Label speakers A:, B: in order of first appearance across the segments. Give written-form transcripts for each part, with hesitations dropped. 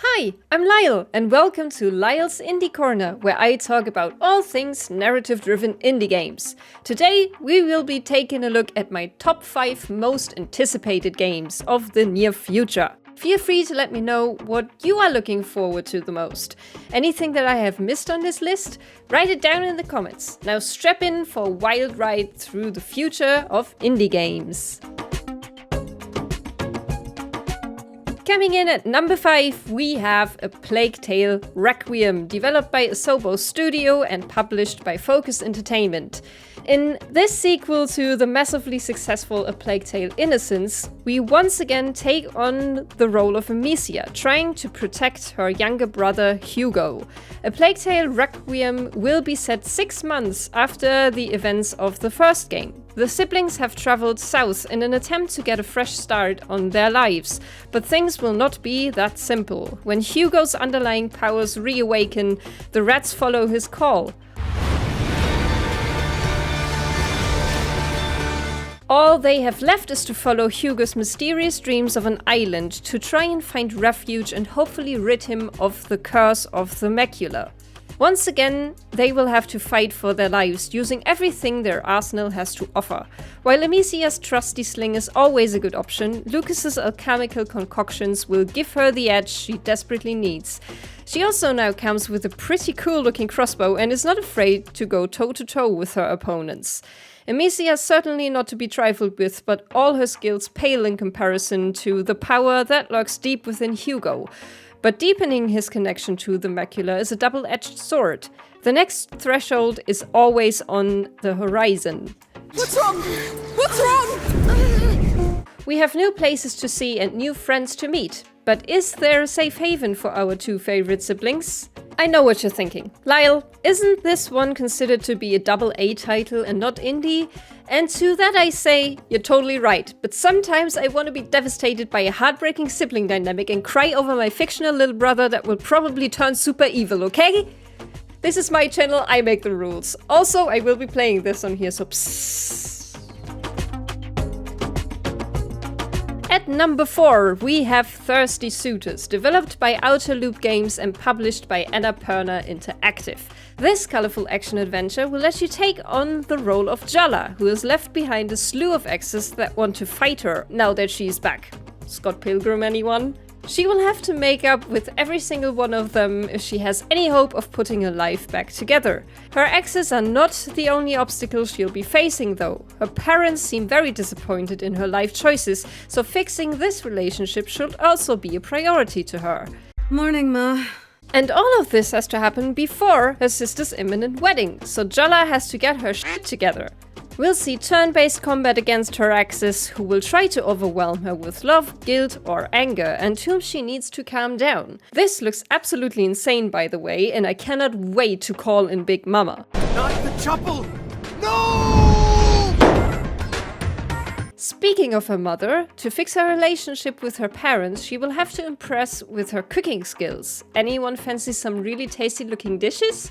A: Hi, I'm Lyle, and welcome to Lyle's Indie Corner, where I talk about all things narrative-driven indie games. Today, we will be taking a look at my top 5 most anticipated games of the near future. Feel free to let me know what you are looking forward to the most. Anything that I have missed on this list? Write it down in the comments. Now strap in for a wild ride through the future of indie games. Coming in at number 5, we have A Plague Tale: Requiem, developed by Asobo Studio and published by Focus Entertainment. In this sequel to the massively successful A Plague Tale: Innocence, we once again take on the role of Amicia, trying to protect her younger brother Hugo. A Plague Tale: Requiem will be set 6 months after the events of the first game. The siblings have traveled south in an attempt to get a fresh start on their lives, but things will not be that simple. When Hugo's underlying powers reawaken, the rats follow his call. All they have left is to follow Hugo's mysterious dreams of an island, to try and find refuge and hopefully rid him of the curse of the macula. Once again, they will have to fight for their lives, using everything their arsenal has to offer. While Amicia's trusty sling is always a good option, Lucas's alchemical concoctions will give her the edge she desperately needs. She also now comes with a pretty cool looking crossbow and is not afraid to go toe-to-toe with her opponents. Amicia is certainly not to be trifled with, but all her skills pale in comparison to the power that lurks deep within Hugo. But deepening his connection to the macula is a double-edged sword. The next threshold is always on the horizon.
B: What's wrong? What's wrong?
A: We have new places to see and new friends to meet. But is there a safe haven for our two favorite siblings? I know what you're thinking. Lyle, isn't this one considered to be a AA title and not indie? And to that I say, you're totally right, but sometimes I want to be devastated by a heartbreaking sibling dynamic and cry over my fictional little brother that will probably turn super evil, okay? This is my channel, I make the rules. Also, I will be playing this on here, so psst. At number 4, we have Thirsty Suitors, developed by Outer Loop Games and published by Annapurna Interactive. This colorful action-adventure will let you take on the role of Jala, who has left behind a slew of exes that want to fight her now that she's back. Scott Pilgrim, anyone? She will have to make up with every single one of them if she has any hope of putting her life back together. Her exes are not the only obstacle she'll be facing though. Her parents seem very disappointed in her life choices, so fixing this relationship should also be a priority to her.
B: Morning, Ma.
A: And all of this has to happen before her sister's imminent wedding, so Jala has to get her shit together. We'll see turn-based combat against her exes, who will try to overwhelm her with love, guilt, or anger, and whom she needs to calm down. This looks absolutely insane, by the way, and I cannot wait to call in Big Mama.
C: Not the chapel! No!
A: Speaking of her mother, to fix her relationship with her parents, she will have to impress with her cooking skills. Anyone fancy some really tasty-looking dishes?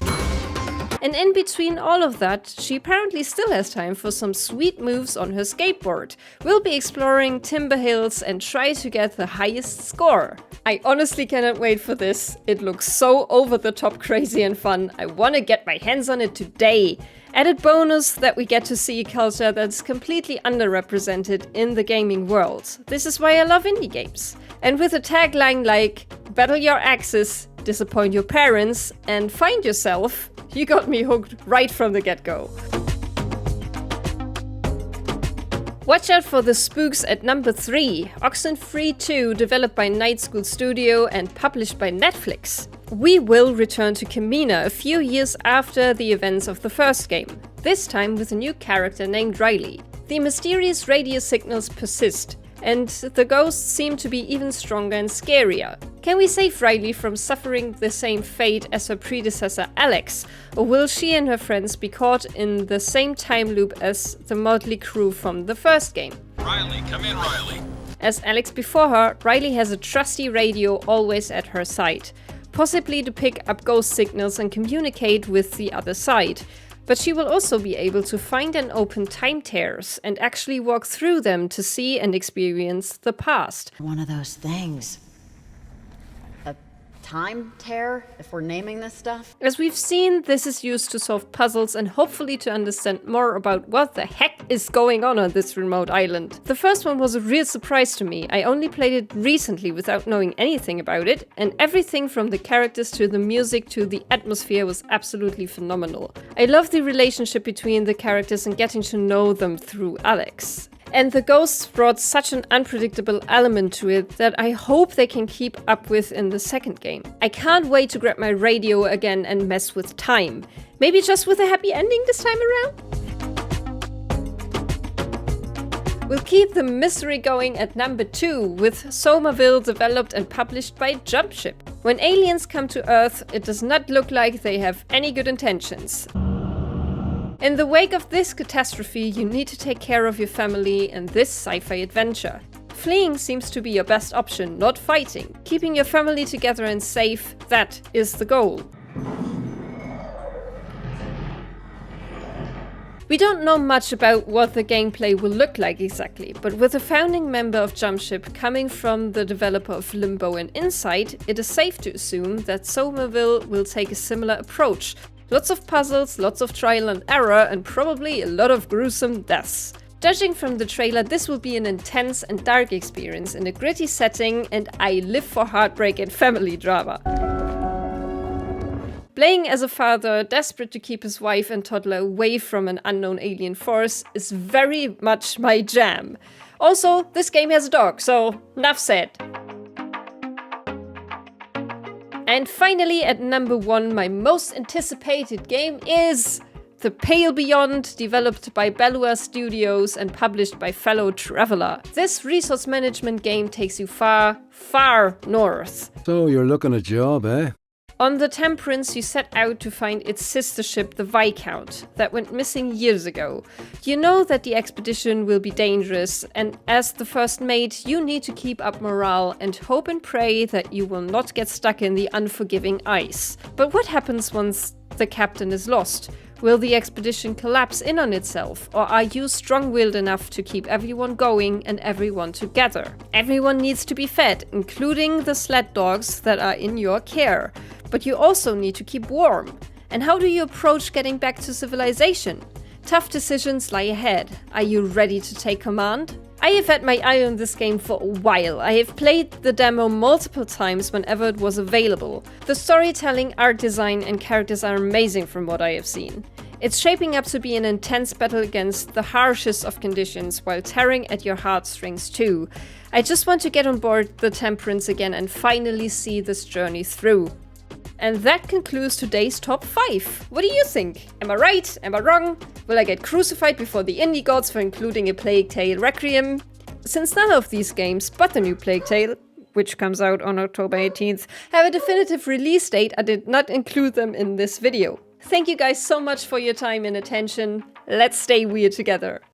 A: And in between all of that, she apparently still has time for some sweet moves on her skateboard. We'll be exploring Timber Hills and try to get the highest score. I honestly cannot wait for this. It looks so over-the-top crazy and fun. I want to get my hands on it today. Added bonus that we get to see a culture that's completely underrepresented in the gaming world. This is why I love indie games. And with a tagline like, battle your exes, disappoint your parents, and find yourself, you got me hooked right from the get-go. Watch out for the spooks at number 3, OXENFREE 2, developed by Night School Studio and published by Netflix. We will return to Kamina a few years after the events of the first game, this time with a new character named Riley. The mysterious radio signals persist, and the ghosts seem to be even stronger and scarier. Can we save Riley from suffering the same fate as her predecessor Alex, or will she and her friends be caught in the same time loop as the motley crew from the first game?
C: Riley, come in, Riley.
A: As Alex before her, Riley has a trusty radio always at her side, possibly to pick up ghost signals and communicate with the other side. But she will also be able to find and open time tears and actually walk through them to see and experience the past.
D: One of those things. A time tear, if we're naming this stuff?
A: As we've seen, this is used to solve puzzles and hopefully to understand more about what the heck is going on this remote island. The first one was a real surprise to me. I only played it recently without knowing anything about it, and everything from the characters to the music to the atmosphere was absolutely phenomenal. I love the relationship between the characters and getting to know them through Alex. And the ghosts brought such an unpredictable element to it that I hope they can keep up with in the second game. I can't wait to grab my radio again and mess with time. Maybe just with a happy ending this time around? We'll keep the mystery going at number 2 with Somerville, developed and published by Jumpship. When aliens come to Earth, it does not look like they have any good intentions. In the wake of this catastrophe, you need to take care of your family in this sci-fi adventure. Fleeing seems to be your best option, not fighting. Keeping your family together and safe, that is the goal. We don't know much about what the gameplay will look like exactly, but with a founding member of Jumpship coming from the developer of Limbo and Insight, it is safe to assume that Somerville will take a similar approach. Lots of puzzles, lots of trial and error, and probably a lot of gruesome deaths. Judging from the trailer, this will be an intense and dark experience in a gritty setting, and I live for heartbreak and family drama. Playing as a father desperate to keep his wife and toddler away from an unknown alien force is very much my jam. Also, this game has a dog, so enough said. And finally, at number 1, my most anticipated game is The Pale Beyond, developed by Belua Studios and published by fellow Traveler. This resource management game takes you far, far north.
E: So you're looking a job, eh?
A: On the Temperance, you set out to find its sister ship, the Viscount, that went missing years ago. You know that the expedition will be dangerous, and as the first mate, you need to keep up morale and hope and pray that you will not get stuck in the unforgiving ice. But what happens once the captain is lost? Will the expedition collapse in on itself, or are you strong-willed enough to keep everyone going and everyone together? Everyone needs to be fed, including the sled dogs that are in your care. But you also need to keep warm. And how do you approach getting back to civilization? Tough decisions lie ahead. Are you ready to take command? I have had my eye on this game for a while. I have played the demo multiple times whenever it was available. The storytelling, art design and characters are amazing from what I have seen. It's shaping up to be an intense battle against the harshest of conditions while tearing at your heartstrings too. I just want to get on board the Temperance again and finally see this journey through. And that concludes today's top 5. What do you think? Am I right? Am I wrong? Will I get crucified before the indie gods for including a Plague Tale Requiem? Since none of these games, but the new Plague Tale, which comes out on October 18th, have a definitive release date, I did not include them in this video. Thank you guys so much for your time and attention. Let's stay weird together.